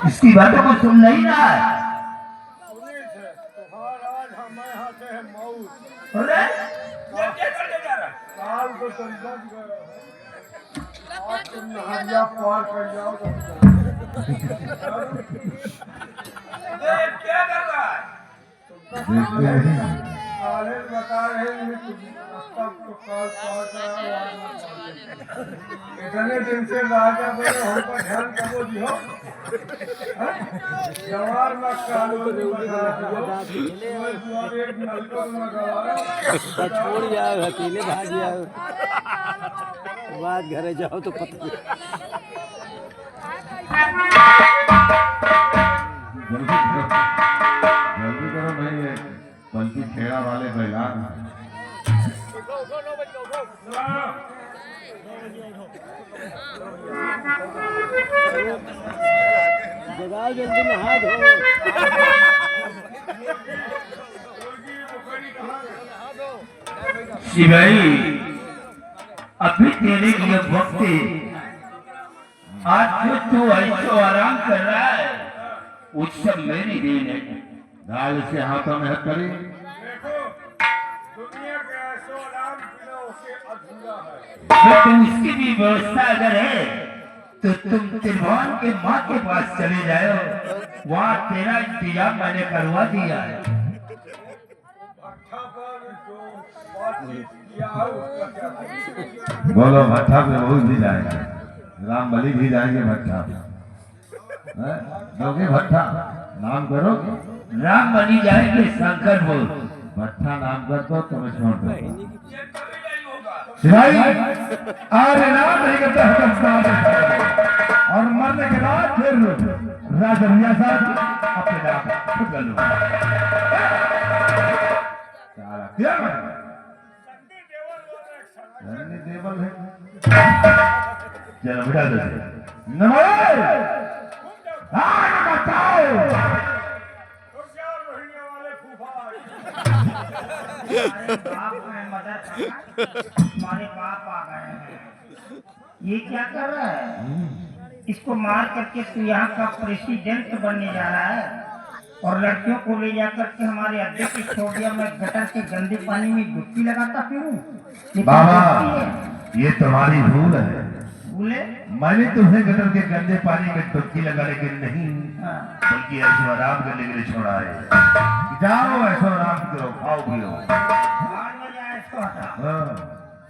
इसकी बातों को सुन नहीं रहा है। अरे ये क्या करने जा रहा है? काल को तुम बच गए आज तुम नहरिया पार कर जाओ ये क्या कर रहा है? काले बता रहे हैं रास्ता तो काल पार करा इतने दिन से राजा बने हमको ध्यान करो दियो जवार में काल को एक नलको में गवारा छोड़ जाओ अकेले भाग जाओ बाद घरे जाओ तो पता जल्दी करो भाई बल्कि खेड़ा वाले बैलान जगाओ जल्दी नहा धो भाई अभी तेरे लिए वक्त है। आज जो तू ऐसो आराम कर रहा है उस सब मेरी देन है। दाल से हाथों में हाथ करी देखो दुनिया के ऐसो आराम बिना उसे अधूरा है तो तुम उसकी भी व्यवस्था अगर है तो तुम त्रिभुवन के माँ के पास चले जाओ। वहाँ तेरा इंतजाम मैंने करवा दिया है। भट्ठा पर जो बातचीत किया है उसका क्या करें? बोलो भट्ठा पे वो भी जाएंगे राम बलि भी जाएंगे भट्ठा दोगे भट्ठा नाम करो राम बनी जाएंगे शंकर बोल। भट्ठा नाम कर दो तुम्हें छोड़ दो सिपाही आज राम नहीं करता और मरने के बाद फिर राजा भैया साहब अपने नाम खुद कर लो। क्या धन्य देवल है चलो बिठा दो। नमस्ते आज बताओ तो क्या रोहिणी वाले फूफा बाप में मदद हमारे बाप आ गए हैं। ये क्या कर रहा है? इसको मार करके तू यहाँ का प्रेसिडेंट बनने जा रहा है और लड़कियों को ले जाकर के हमारे अड्डे पे छोड़ दिया। मैं गटर के गंदे पानी में डुबकी लगाता फिरूं? ये क्या बाबा दोस्ती है? ये तुम्हारी भूल है बोले मैंने तुम्हें गटर के गंदे पानी में डुबकी लगाने के नहीं हाँ। बल्कि ऐसो आराम करने के लिए छोड़ा है। जाओ ऐसो आराम करो खाओ पियो बाहर में जाए इसको हटा। हाँ,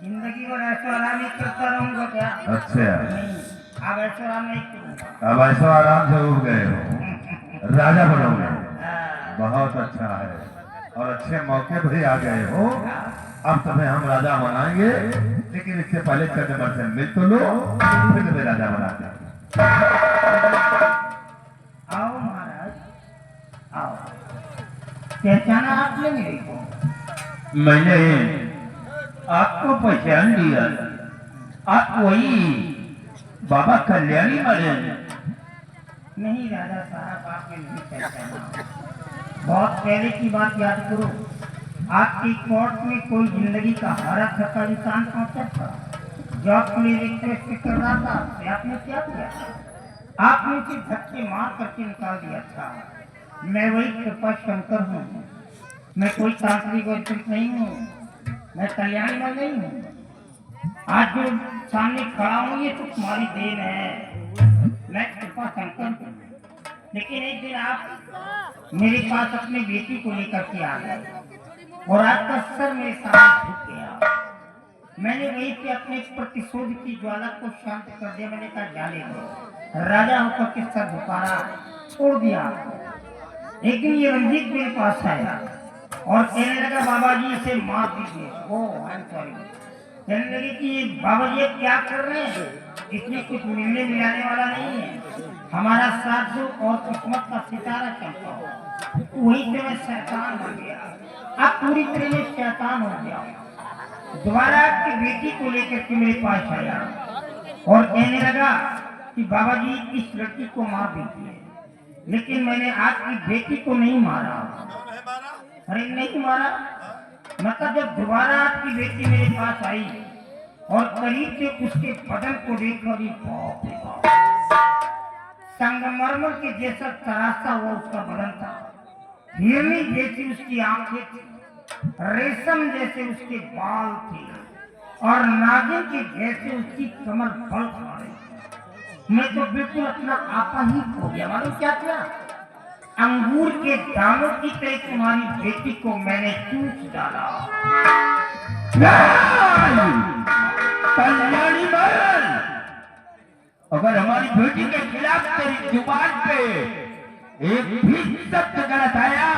जिंदगी भर ऐसा आराम ही करता रहूंगा क्या? अच्छा नहीं, अब ऐसा आराम नहीं करूंगा। अब ऐसो आराम से उठ गए हो राजा बनोगे हाँ। बहुत अच्छा है और अच्छे मौके पर ही आ गए हो। अब तुम्हें हम राजा बनाएंगे लेकिन इससे पहले चंद्रमण से मिल तो लो फिर तुम्हें राजा बनाते हैं। आओ महाराज आओ। पहचाना आपने मेरे को? मैंने आपको पहचान लिया। आप वही बाबा कल्याणी वाले नहीं राजा साहब आपने नहीं पहचाना। बहुत पहले की बात याद करो। आपकी कोर्ट में कोई जिंदगी का हरा थका इंसान पहुंचा था। जॉब के लिए रिक्वेस्ट कर रहा था तो आपने क्या किया? आपने उसे धक्के मार करके निकाल दिया था। मैं वही कृपा शंकर हूँ। मैं कोई तांत्रिक वैज्ञानिक नहीं हूँ। मैं कल्याणी में नहीं हूँ। आज जो सामने खड़ा हूँ ये तो तुम्हारी देन है। मैं कृपा शंकर हूँ। लेकिन एक दिन आप मेरे पास अपने बेटी को लेकर के आ गए और आपका सर मेरे सामने झुक गया। मैंने वहीं पे अपने प्रतिशोध की ज्वाला को शांत कर दिया। मैंने कहा जाने दो। राजा होकर के सर झुकाना छोड़ दिया। एक दिन ये रंजीत मेरे पास आया और कहने लगा बाबा जी इसे मार दीजिए। ओह आई एम सॉरी। कहने लगे कि ये बाबा जी क्या कर रहे हैं? इसमें कुछ मिलने मिलाने वाला नहीं है। हमारा साथ दो और किस्मत का सितारा चमका हो। वहीं से मैं शैतान बन गया। आप पूरी तरह से शैतान हो गया। दोबारा आपकी बेटी को लेकर के मेरे पास आया और कहने लगा कि बाबा जी इस लड़की को मार दीजिए। लेकिन मैंने आपकी बेटी को नहीं मारा। अरे नहीं मारा। मतलब जब दोबारा आपकी बेटी मेरे पास आई और करीब से उसके बदन को देखकर संगमरमर के जैसा तरासा हुआ उसका बदन था, हिरनी जैसी उसकी आंखें थी, रेशम जैसे उसके बाल थे और नागिन के जैसे उसकी कमर बल खा रही थी। मैं तो बिल्कुल अपना आपा ही खो गया। मालूम क्या किया? अंगूर के दानों की तरह तुम्हारी बेटी को मैंने चूस डाला। कल्याणी मल, अगर हमारी बेटी के खिलाफ तेरी जुबान पे एक भी शब्द गलत आया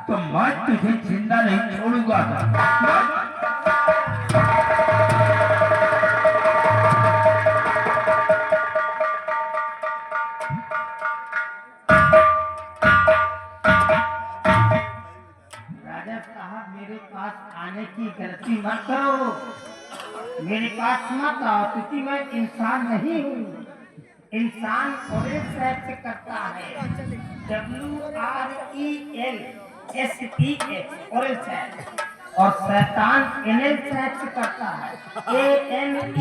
तो मैं तुझे जिंदा नहीं छोड़ूंगा। राजा साहब मेरे पास आने की गलती मत करो, मेरे पास मत आओ, क्योंकि मैं इंसान नहीं हूँ। इंसान ऑरेंज शहर से करता है, WRELSEH ऑरेंज शहर, और शैतान NL शहर से करता है, ANEL।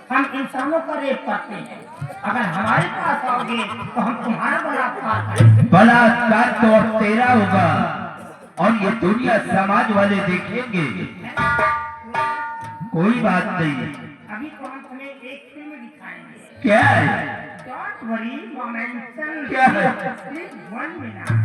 हम इंसानों का रेप करते हैं। अगर हमारे पास आओगे तो हम तुम्हारा बलात्कार करेंगे। बलात्कार तो अब तेरा होगा और ये दुनिया समाज वाले देखेंगे। कोई बात नहीं, अभी तो हम तुम्हें एक फिल्म दिखाएंगे। क्या है? Don't worry, momentum. क्या है? Please, 1 minute.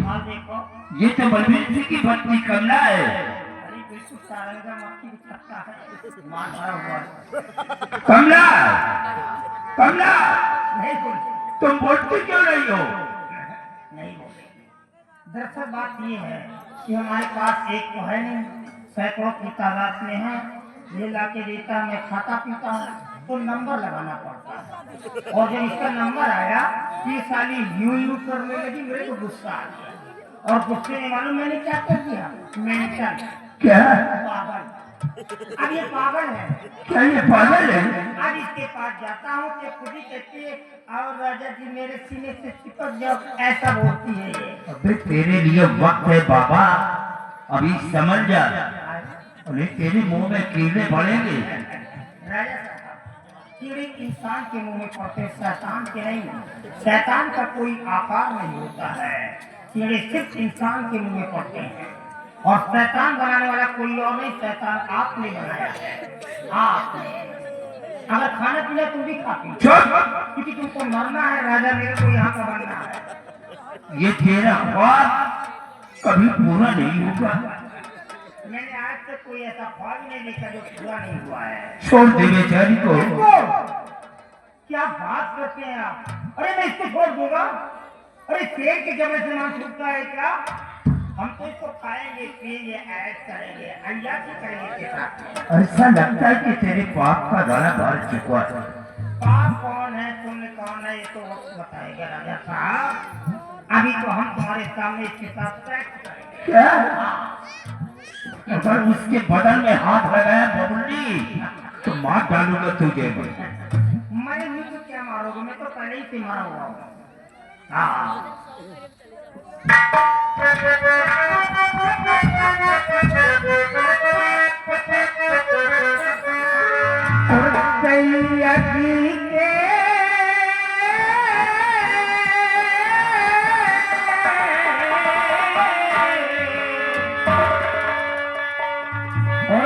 हाँ देखो, ये तो बलबीर सिंह की पत्नी कमला है। अरे बिल्कुल सारंगा मक्खी भी छक्का है, मार भरा हुआ है। कमला, कमला, नहीं बोलते, तुम बोलती क्यों नहीं हो? नहीं बोलते। दरअसल बात ये है कि हमारे पास एक तो है नहीं, सैकड़ों की तादाद में है। ये लाके देता, मैं खाता पीता हूँ, तो नंबर लगाना पड़ता है। और जब इसका नंबर आया, ये साली यूं करने लगी, मेरे को गुस्सा आ गया। और गुस्से में मालूम मैंने क्या कर दिया? मेंटल। क्या? पागल। अब ये पागल है। क्या ये पागल है? अब इसके पास जाता हूँ कि खुद ही कहती है, और राजा जी मेरे सीने से चिपक जाओ, ऐसा बोलती है ये। अबे तेरे लिए वक्त है बाबा, अभी समझ जा, अरे तेरे मुंह में कीड़े पड़ेंगे। राजा साहब, कीड़े इंसान के मुंह में पड़ते हैं, शैतान के नहीं। शैतान का कोई आकार नहीं होता है, कीड़े सिर्फ इंसान के मुंह में पड़ते हैं। और शैतान बनाने वाला कोई और नहीं, शैतान आपने बनाया है, आपने। अगर खाना पीना तुम भी खाती हो, क्योंकि तुमको मरना है राजा, मेरे को यहाँ का बनना है। ये तेरा ख्वाब कभी पूरा नहीं होगा। मैंने आज तक कोई ऐसा ख्वाब नहीं देखा जो पूरा नहीं हुआ है। छोड़ दे बेचारी को। क्या बात करते हैं आप? अरे मैं इसको छोड़ दूंगा? अरे पेड़ के जबड़े से नाम छूटता है क्या? हम तो इसको खाएंगे, पिएंगे, ऐश करेंगे, अय्याशी करेंगे के साथ। ऐसा लगता है कि तेरे पाप का गाना भर चुका है। पाप कौन है, पुण्य कौन है, ये तो वक्त बताएगा राजा साहब। अभी तो हम तुम्हारे सामने इसके साथ टैक्स करेंगे। क्या? अगर उसके बदन में हाथ लगाया बबुल्ली तो मार डालूंगा तुझे। मैं नहीं तो क्या मारोगे, मैं तो पहले ही से मारा हुआ हूँ। हाँ और